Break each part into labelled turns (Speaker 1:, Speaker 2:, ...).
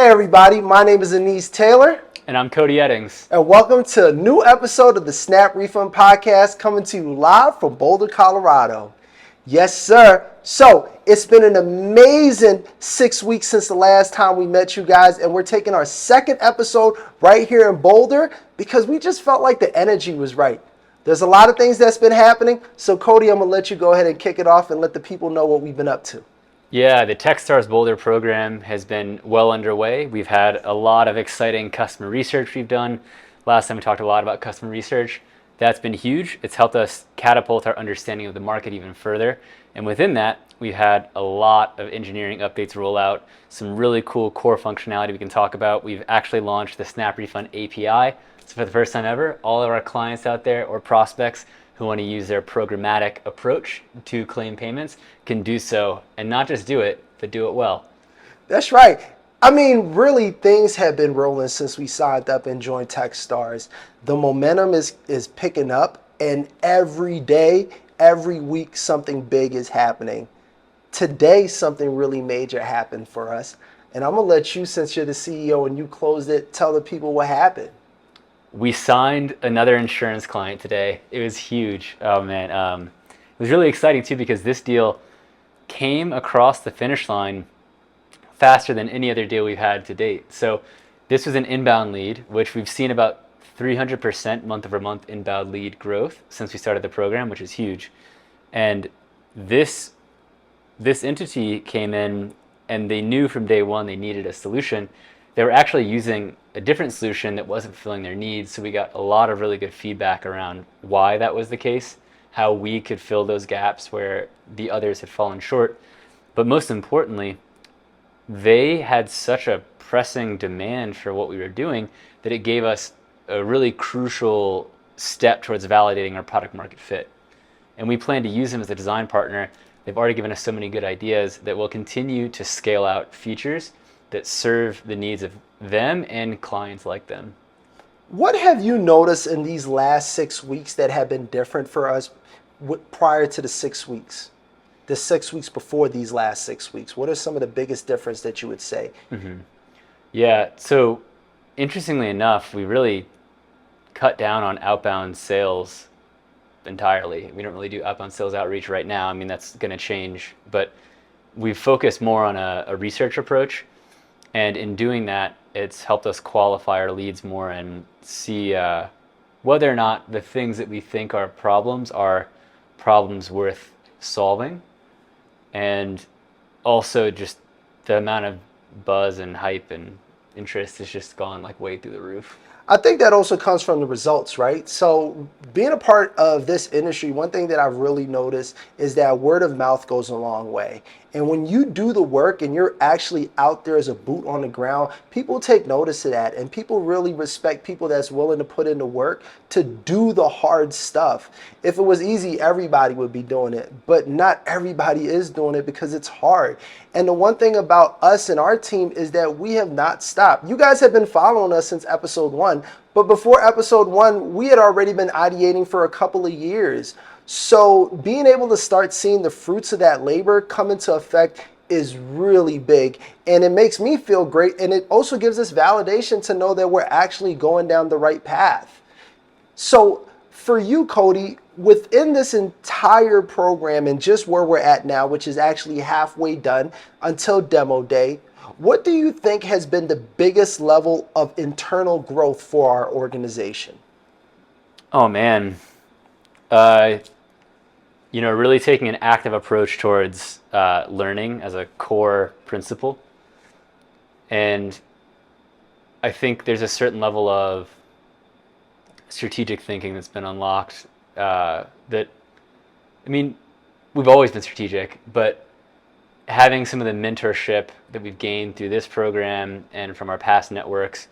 Speaker 1: Hey everybody, my name is Anis Taylor.
Speaker 2: And I'm Cody and Anis.
Speaker 1: And welcome to a new episode of the SnapRefund Podcast, coming to you live from Boulder, Colorado. Yes, sir. So it's been an amazing 6 weeks since the last time we met you guys, and we're taking our second episode right here in Boulder because we just felt like the energy was right. There's a lot of things that's been happening, so Cody, I'm going to let you go ahead and kick it off and let the people know what we've been up to.
Speaker 2: Yeah, the Techstars Boulder program has been well underway. We've had a lot of exciting customer research we've done. Last time we talked a lot about customer research. That's been huge. It's helped us catapult our understanding of the market even further. And within that, we've had a lot of engineering updates roll out, some really cool core functionality we can talk about. We've actually launched the SnapRefund API. So for the first time ever, all of our clients out there or prospects who want to use their programmatic approach to claim payments can do so, and not just do it, but do it well.
Speaker 1: That's right. I mean, really, things have been rolling since we signed up and joined Techstars. The momentum is picking up, and every day, every week, something big is happening. Today, something really major happened for us, and I'm going to let you, since you're the CEO and you closed it, tell the people what happened.
Speaker 2: We signed another insurance client today. It was huge. Oh man, it was really exciting too because this deal came across the finish line faster than any other deal we've had to date. So this was an inbound lead, which we've seen about 300% month over month inbound lead growth since we started the program, which is huge. And this entity came in and they knew from day one they needed a solution. They were actually using a different solution that wasn't fulfilling their needs. So we got a lot of really good feedback around why that was the case, how we could fill those gaps where the others had fallen short. But most importantly, they had such a pressing demand for what we were doing that it gave us a really crucial step towards validating our product market fit. And we plan to use them as a design partner. They've already given us so many good ideas that we'll continue to scale out features that serve the needs of them and clients like them.
Speaker 1: What have you noticed in these last 6 weeks that have been different for us prior to the 6 weeks? The 6 weeks before these last 6 weeks, what are some of the biggest difference that you would say?
Speaker 2: Mm-hmm. Yeah, so interestingly enough, we really cut down on outbound sales entirely. We don't really do outbound sales outreach right now. I mean, that's going to change, but we've focused more on a research approach. And in doing that, it's helped us qualify our leads more and see whether or not the things that we think are problems worth solving. And also just the amount of buzz and hype and interest has just gone like way through the roof.
Speaker 1: I think that also comes from the results, right? So being a part of this industry, one thing that I've really noticed is that word of mouth goes a long way. And when you do the work and you're actually out there as a boot on the ground, people take notice of that. And people really respect people that's willing to put in the work to do the hard stuff. If it was easy, everybody would be doing it. But not everybody is doing it because it's hard. And the one thing about us and our team is that we have not stopped. You guys have been following us since episode 1. But before episode 1, we had already been ideating for a couple of years. So being able to start seeing the fruits of that labor come into effect is really big. And it makes me feel great. And it also gives us validation to know that we're actually going down the right path. So for you, Cody, within this entire program and just where we're at now, which is actually halfway done until demo day, what do you think has been the biggest level of internal growth for our organization?
Speaker 2: Oh man, really taking an active approach towards learning as a core principle. And I think there's a certain level of strategic thinking that's been unlocked we've always been strategic, but having some of the mentorship that we've gained through this program and from our past networks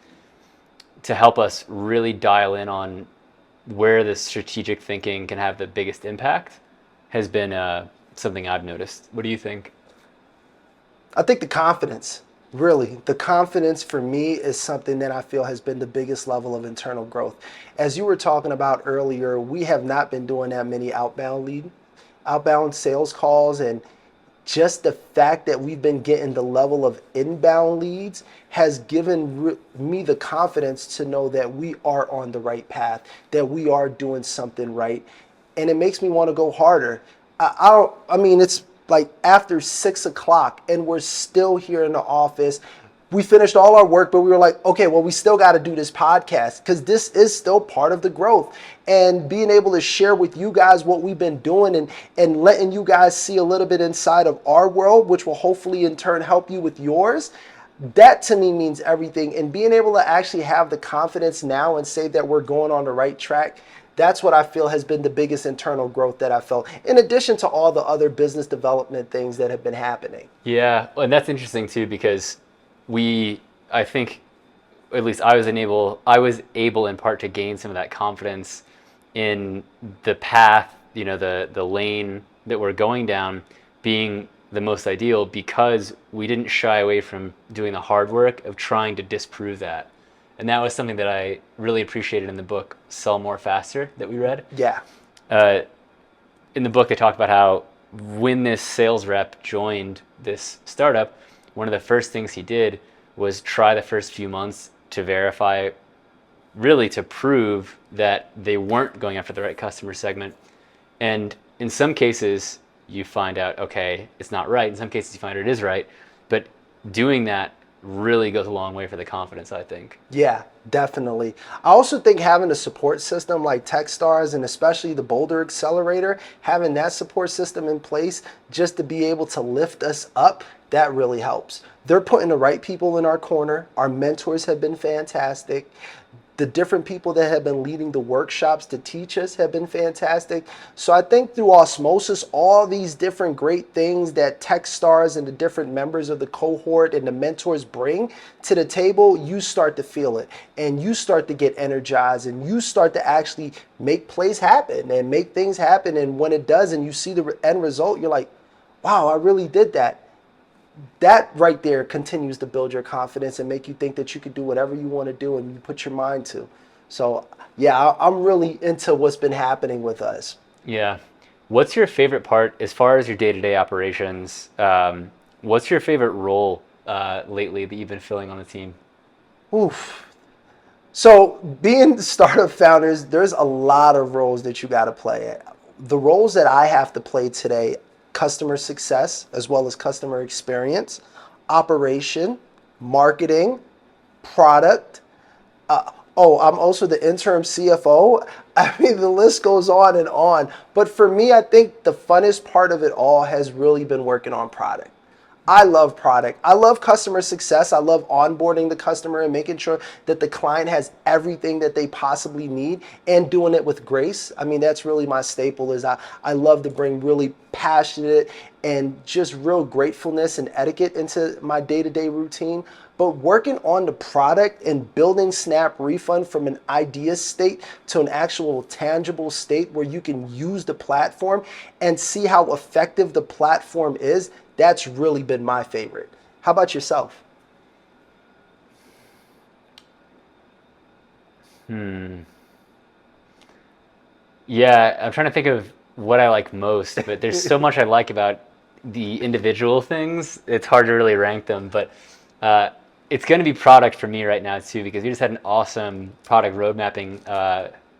Speaker 2: to help us really dial in on where the strategic thinking can have the biggest impact has been something I've noticed. What do you think?
Speaker 1: I think the confidence, really. The confidence for me is something that I feel has been the biggest level of internal growth. As you were talking about earlier, we have not been doing that many outbound sales calls, and just the fact that we've been getting the level of inbound leads has given me the confidence to know that we are on the right path, that we are doing something right. And it makes me want to go harder. I mean, it's like after 6 o'clock and we're still here in the office. We finished all our work, but we were like, okay, well, we still got to do this podcast because this is still part of the growth. And being able to share with you guys what we've been doing and letting you guys see a little bit inside of our world, which will hopefully in turn help you with yours. That to me means everything. And being able to actually have the confidence now and say that we're going on the right track, that's what I feel has been the biggest internal growth that I felt, in addition to all the other business development things that have been happening.
Speaker 2: Yeah, and that's interesting too, because I think, at least I was able in part to gain some of that confidence in the path, the lane that we're going down being the most ideal, because we didn't shy away from doing the hard work of trying to disprove that. And that was something that I really appreciated in the book, Sell More Faster, that we read.
Speaker 1: Yeah.
Speaker 2: In the book, they talk about how when this sales rep joined this startup, one of the first things he did was try the first few months to verify, really to prove that they weren't going after the right customer segment. And in some cases, you find out, okay, it's not right. In some cases, you find it is right. But doing that really goes a long way for the confidence, I think.
Speaker 1: Yeah, definitely. I also think having a support system like Techstars and especially the Boulder Accelerator, having that support system in place just to be able to lift us up, that really helps. They're putting the right people in our corner. Our mentors have been fantastic. The different people that have been leading the workshops to teach us have been fantastic. So I think through osmosis, all these different great things that Techstars and the different members of the cohort and the mentors bring to the table, you start to feel it and you start to get energized and you start to actually make plays happen and make things happen. And when it does and you see the end result, you're like, wow, I really did that. That right there continues to build your confidence and make you think that you can do whatever you want to do and you put your mind to. So yeah, I'm really into what's been happening with us.
Speaker 2: Yeah. What's your favorite part as far as your day-to-day operations? What's your favorite role lately that you've been filling on the team?
Speaker 1: Oof. So being startup founders, there's a lot of roles that you got to play. The roles that I have to play today: customer success, as well as customer experience, operation, marketing, product. I'm also the interim CFO. I mean, the list goes on and on. But for me, I think the funnest part of it all has really been working on product. I love product. I love customer success. I love onboarding the customer and making sure that the client has everything that they possibly need and doing it with grace. I mean, that's really my staple. Is I love to bring really passionate and just real gratefulness and etiquette into my day-to-day routine. But working on the product and building SnapRefund from an idea state to an actual tangible state where you can use the platform and see how effective the platform is, that's really been my favorite. How about yourself?
Speaker 2: Yeah, I'm trying to think of what I like most, but there's so much I like about the individual things. It's hard to really rank them, but it's going to be product for me right now too, because we just had an awesome product road mapping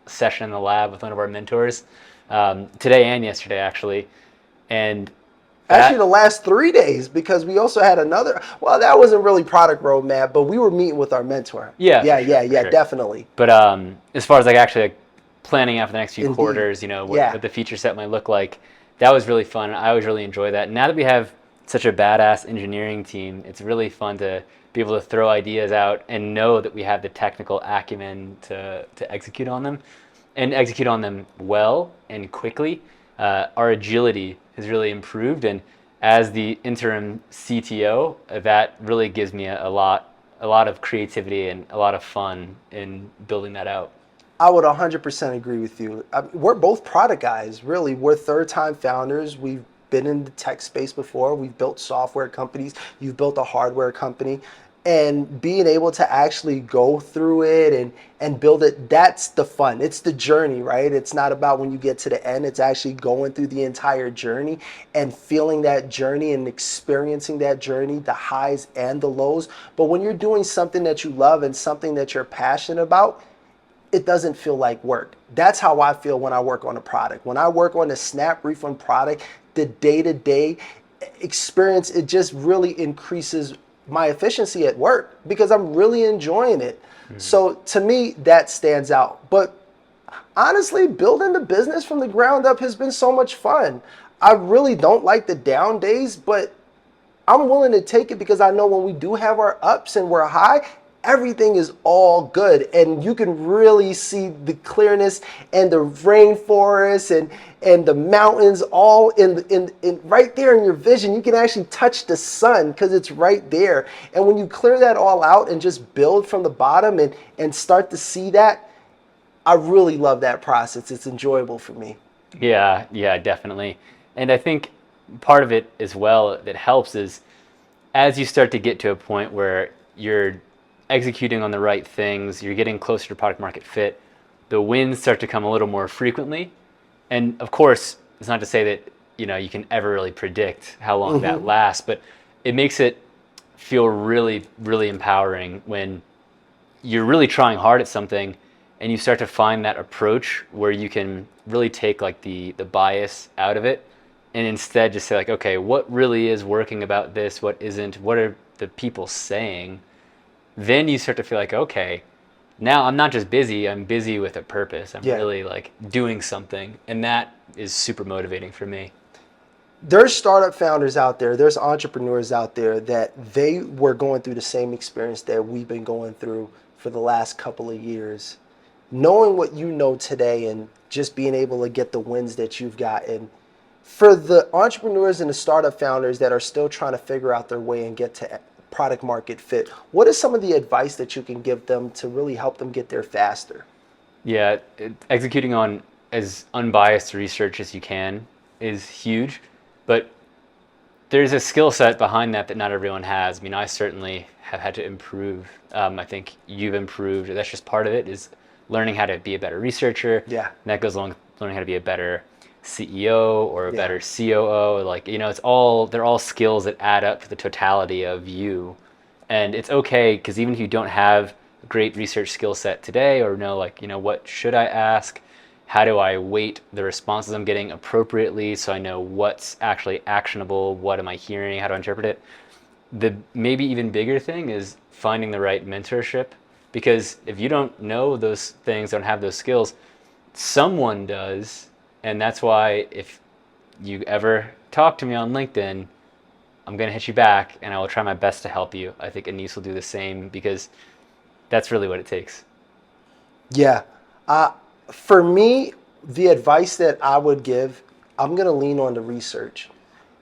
Speaker 2: session in the lab with one of our mentors today and yesterday, actually. And
Speaker 1: actually the last 3 days, because we also had another, well, that wasn't really product roadmap, but we were meeting with our mentor.
Speaker 2: Yeah,
Speaker 1: sure. Definitely.
Speaker 2: But as far as actually planning out for the next few
Speaker 1: Indeed.
Speaker 2: Quarters, what the feature set might look like, that was really fun. I always really enjoy that. Now that we have such a badass engineering team, it's really fun to be able to throw ideas out and know that we have the technical acumen to execute on them, and execute on them well and quickly. Our agility has really improved, and as the interim CTO, that really gives me a lot of creativity and a lot of fun in building that out.
Speaker 1: I would 100% agree with you. We're both product guys, really. We're third-time founders. We've been in the tech space before. We've built software companies. You've built a hardware company. and being able to actually go through it and build it, that's the fun. It's the journey, right? It's not about when you get to the end. It's actually going through the entire journey and feeling that journey and experiencing that journey, the highs and the lows. But when you're doing something that you love and something that you're passionate about, it doesn't feel like work. That's how I feel when I work on a product. When I work on the SnapRefund product, the day-to-day experience, it just really increases my efficiency at work because I'm really enjoying it. So to me, that stands out. But honestly, building the business from the ground up has been so much fun. I really don't like the down days, but I'm willing to take it because I know when we do have our ups and we're high, everything is all good. And you can really see the clearness and the rainforest and the mountains all in right there in your vision. You can actually touch the sun because it's right there. And when you clear that all out and just build from the bottom and start to see that, I really love that process. It's enjoyable for me.
Speaker 2: Yeah, definitely. And I think part of it as well that helps is as you start to get to a point where you're executing on the right things, you're getting closer to product market fit, the wins start to come a little more frequently. And of course, it's not to say that, you can ever really predict how long that lasts, but it makes it feel really, really empowering when you're really trying hard at something and you start to find that approach where you can really take like the bias out of it and instead just say like, okay, what really is working about this? What isn't? What are the people saying? Then you start to feel like, okay, now I'm not just busy, I'm busy with a purpose. I'm really like doing something. And that is super motivating for me.
Speaker 1: There's startup founders out there, there's entrepreneurs out there that they were going through the same experience that we've been going through for the last couple of years. Knowing what you know today and just being able to get the wins that you've gotten. For the entrepreneurs and the startup founders that are still trying to figure out their way and get to product market fit, what is some of the advice that you can give them to really help them get there faster?
Speaker 2: Yeah, executing on as unbiased research as you can is huge, but there's a skill set behind that that not everyone has. I mean, I certainly have had to improve. I think you've improved. That's just part of it, is learning how to be a better researcher.
Speaker 1: Yeah.
Speaker 2: And that goes along with learning how to be a better CEO or a better COO. Like, they're all skills that add up to the totality of you. And it's okay, because even if you don't have a great research skill set today or know, like, what should I ask? How do I weight the responses I'm getting appropriately so I know what's actually actionable? What am I hearing? How do I interpret it? The maybe even bigger thing is finding the right mentorship, because if you don't know those things, don't have those skills, someone does. And that's why if you ever talk to me on LinkedIn, I'm going to hit you back and I will try my best to help you. I think Anis will do the same, because that's really what it takes.
Speaker 1: Yeah. For me, the advice that I would give, I'm going to lean on the research.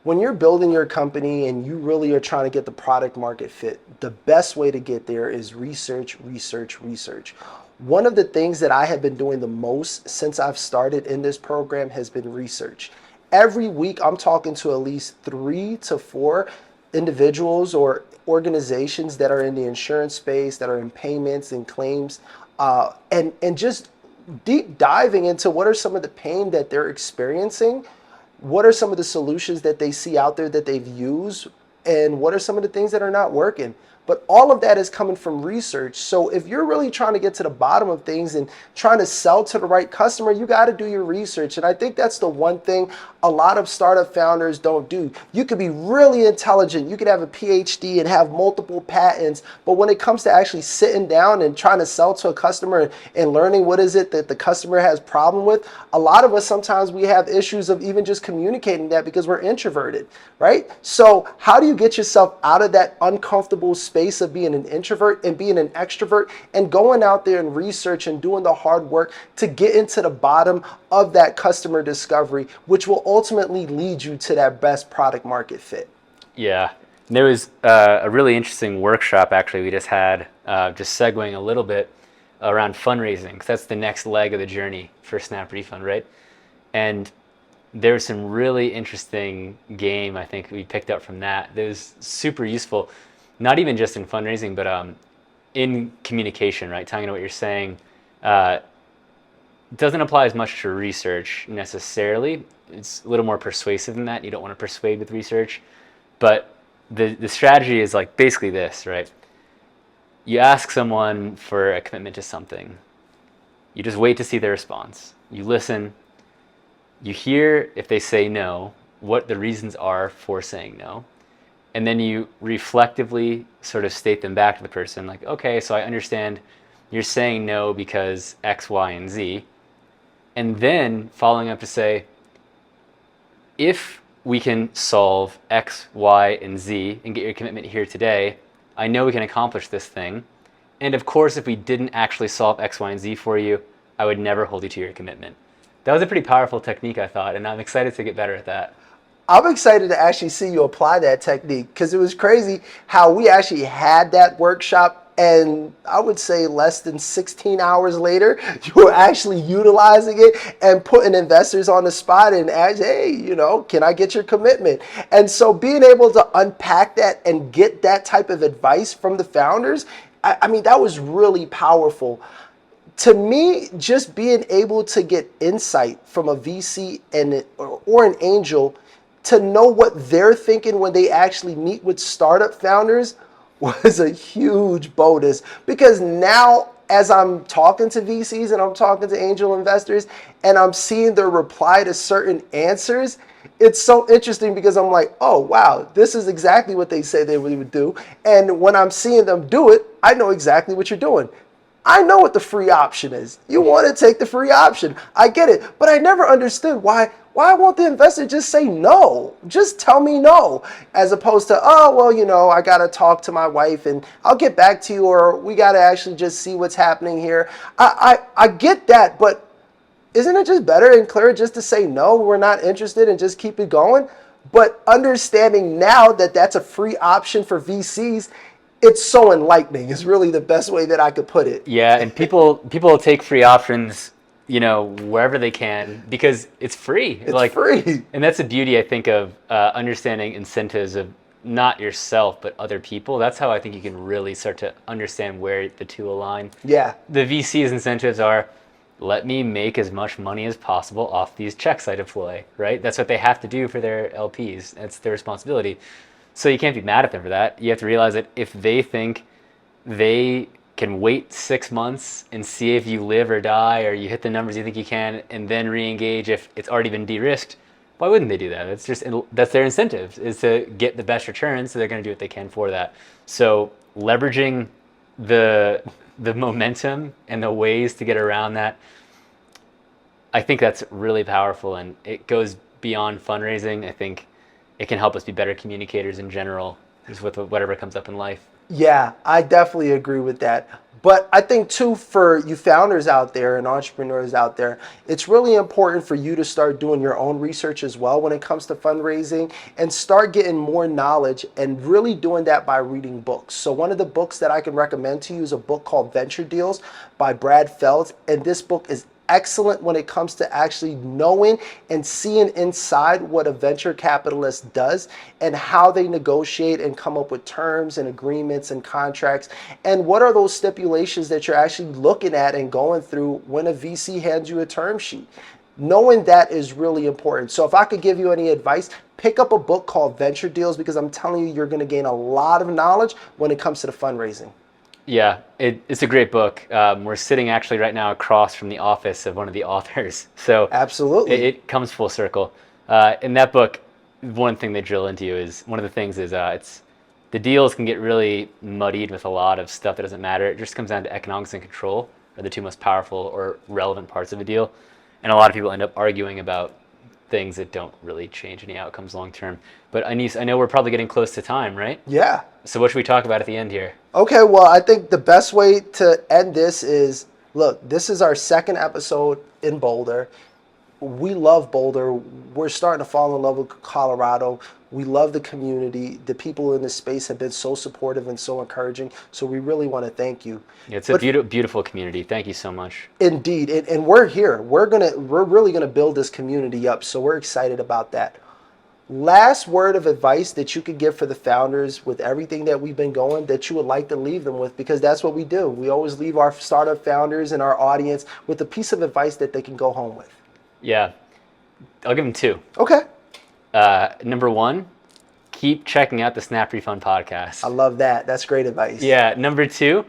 Speaker 1: When you're building your company and you really are trying to get the product market fit, the best way to get there is research, research, research. One of the things that I have been doing the most since I've started in this program has been research. Every week, I'm talking to at least 3 to 4 individuals or organizations that are in the insurance space, that are in payments and claims, and just deep diving into what are some of the pain that they're experiencing, what are some of the solutions that they see out there that they've used, and what are some of the things that are not working. But all of that is coming from research. So if you're really trying to get to the bottom of things and trying to sell to the right customer, you got to do your research. And I think that's the one thing a lot of startup founders don't do. You could be really intelligent. You could have a PhD and have multiple patents. But when it comes to actually sitting down and trying to sell to a customer and learning what is it that the customer has problem with, a lot of us sometimes we have issues of even just communicating that because we're introverted, right? So how do you get yourself out of that uncomfortable space of being an introvert and being an extrovert and going out there and research and doing the hard work to get into the bottom of that customer discovery, which will ultimately lead you to that best product market fit?
Speaker 2: Yeah. There was a really interesting workshop actually we just had, just segueing a little bit around fundraising, because that's the next leg of the journey for SnapRefund, right? And there's some really interesting game I think we picked up from that. That was super useful. not even just in fundraising, but in communication, right? Tying into what you're saying, doesn't apply as much to research necessarily. It's a little more persuasive than that. You don't want to persuade with research, but the strategy is like basically this, right? You ask someone for a commitment to something. You just wait to see their response. You listen. You hear if they say no, what the reasons are for saying no. And then you reflectively sort of state them back to the person, like, okay, so I understand you're saying no because X, Y, and Z. And then following up to say, if we can solve X, Y, and Z and get your commitment here today, I know we can accomplish this thing. And of course, if we didn't actually solve X, Y, and Z for you, I would never hold you to your commitment. That was a pretty powerful technique, I thought, and I'm excited to get better at that.
Speaker 1: I'm excited to actually see you apply that technique, because it was crazy how we actually had that workshop, and I would say less than 16 hours later, you were actually utilizing it and putting investors on the spot and ask, hey, can I get your commitment? And so being able to unpack that and get that type of advice from the founders, I mean, that was really powerful. To me, just being able to get insight from a VC or an angel to know what they're thinking when they actually meet with startup founders was a huge bonus, because now as I'm talking to VCs and I'm talking to angel investors and I'm seeing their reply to certain answers, it's so interesting because I'm like, oh, wow, this is exactly what they said they would do. And when I'm seeing them do it, I know exactly what you're doing. I know what the free option is. You want to take the free option. I get it. But I never understood why won't the investor just say no? Just tell me no. As opposed to, oh, well, I got to talk to my wife and I'll get back to you, or we got to actually just see what's happening here. I get that, but isn't it just better and clearer just to say no, we're not interested, and just keep it going? But understanding now that that's a free option for VCs, it's so enlightening is really the best way that I could put it.
Speaker 2: Yeah, and people take free options, wherever they can, because it's free.
Speaker 1: It's free.
Speaker 2: And that's the beauty, I think, of understanding incentives of not yourself, but other people. That's how I think you can really start to understand where the two align.
Speaker 1: Yeah.
Speaker 2: The VC's incentives are, let me make as much money as possible off these checks I deploy, right? That's what they have to do for their LPs. That's their responsibility. So you can't be mad at them for that. You have to realize that if they think they can wait 6 months and see if you live or die, or you hit the numbers you think you can, and then re-engage if it's already been de-risked, why wouldn't they do that? That's their incentive, is to get the best returns, so they're going to do what they can for that. So leveraging the momentum and the ways to get around that, I think that's really powerful, and it goes beyond fundraising. I think it can help us be better communicators in general, just with whatever comes up in life.
Speaker 1: Yeah, I definitely agree with that. But I think too, for you founders out there and entrepreneurs out there, it's really important for you to start doing your own research as well when it comes to fundraising, and start getting more knowledge, and really doing that by reading books. So one of the books that I can recommend to you is a book called Venture Deals by Brad Feld. And this book is excellent when it comes to actually knowing and seeing inside what a venture capitalist does, and how they negotiate and come up with terms and agreements and contracts, and what are those stipulations that you're actually looking at and going through when a VC hands you a term sheet. Knowing that is really important. So if I could give you any advice, pick up a book called Venture Deals, because I'm telling you, you're going to gain a lot of knowledge when it comes to the fundraising.
Speaker 2: Yeah, it's a great book. We're sitting actually right now across from the office of one of the authors. So
Speaker 1: absolutely,
Speaker 2: it comes full circle. In that book, one thing they drill into is, one of the things is it's the deals can get really muddied with a lot of stuff that doesn't matter. It just comes down to economics and control are the two most powerful or relevant parts of a deal. And a lot of people end up arguing about things that don't really change any outcomes long term. But Anis, I know we're probably getting close to time, right?
Speaker 1: Yeah.
Speaker 2: So what should we talk about at the end here?
Speaker 1: Okay, well, I think the best way to end this is, look, this is our second episode in Boulder. We love Boulder. We're starting to fall in love with Colorado. We love the community. The people in this space have been so supportive and so encouraging. So we really want to thank you.
Speaker 2: It's a beautiful community. Thank you so much.
Speaker 1: Indeed. And we're here. We're really gonna build this community up. So we're excited about that. last word of advice that you could give for the founders with everything that we've been going that you would like to leave them with, because that's what we do. We always leave our startup founders and our audience with a piece of advice that they can go home with.
Speaker 2: Yeah, I'll give them two.
Speaker 1: Okay.
Speaker 2: Number one, keep checking out the SnapRefund podcast.
Speaker 1: I love that. That's great advice.
Speaker 2: Yeah. Number two,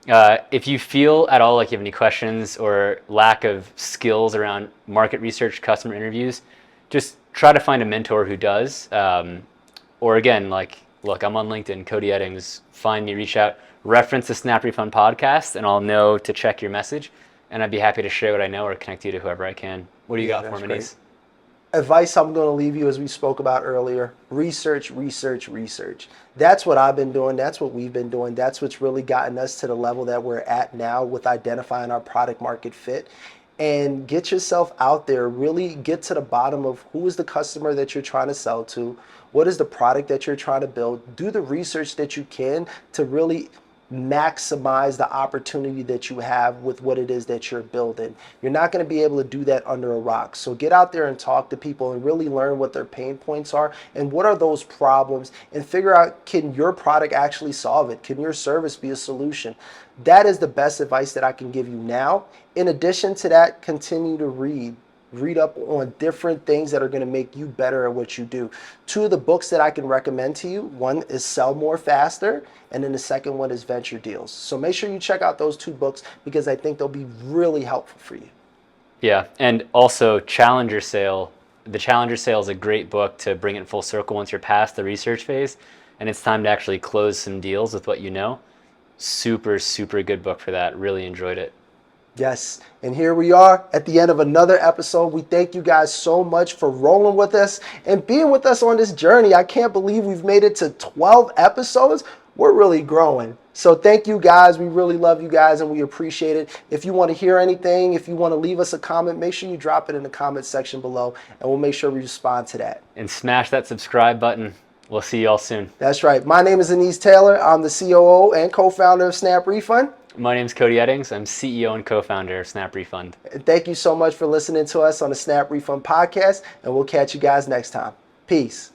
Speaker 2: if you feel at all like you have any questions or lack of skills around market research, customer interviews, just try to find a mentor who does. Or again, like, look, I'm on LinkedIn, Cody Eddings. Find me, reach out, reference the SnapRefund podcast, and I'll know to check your message. And I'd be happy to share what I know or connect you to whoever I can. What do you got for me, Anis?
Speaker 1: Advice I'm going to leave you, as we spoke about earlier: research, research, research. That's what I've been doing. That's what we've been doing. That's what's really gotten us to the level that we're at now with identifying our product market fit. And get yourself out there, really get to the bottom of who is the customer that you're trying to sell to, what is the product that you're trying to build. Do the research that you can to really maximize the opportunity that you have with what it is that you're building. You're not going to be able to do that under a rock. So get out there and talk to people and really learn what their pain points are and what are those problems, and figure out, can your product actually solve it? Can your service be a solution? That is the best advice that I can give you now. In addition to that, continue to read up on different things that are going to make you better at what you do. Two of the books that I can recommend to you, one is Sell More Faster, and then the second one is Venture Deals. So make sure you check out those two books, because I think they'll be really helpful for you.
Speaker 2: Yeah, and also Challenger Sale. The Challenger Sale is a great book to bring it full circle once you're past the research phase and it's time to actually close some deals with what you know. Super, super good book for that. Really enjoyed it.
Speaker 1: Yes, and here we are at the end of another episode. We thank you guys so much for rolling with us and being with us on this journey. I can't believe we've made it to 12 episodes. We're really growing. So thank you guys. We really love you guys and we appreciate it. If you want to hear anything, if you want to leave us a comment, make sure you drop it in the comment section below and we'll make sure we respond to that.
Speaker 2: And smash that subscribe button. We'll see you all soon.
Speaker 1: That's right. My name is Anis Taylor. I'm the COO and co-founder of SnapRefund.
Speaker 2: My name is Cody Eddings. I'm CEO and co-founder of SnapRefund.
Speaker 1: Thank you so much for listening to us on the SnapRefund podcast, and we'll catch you guys next time. Peace.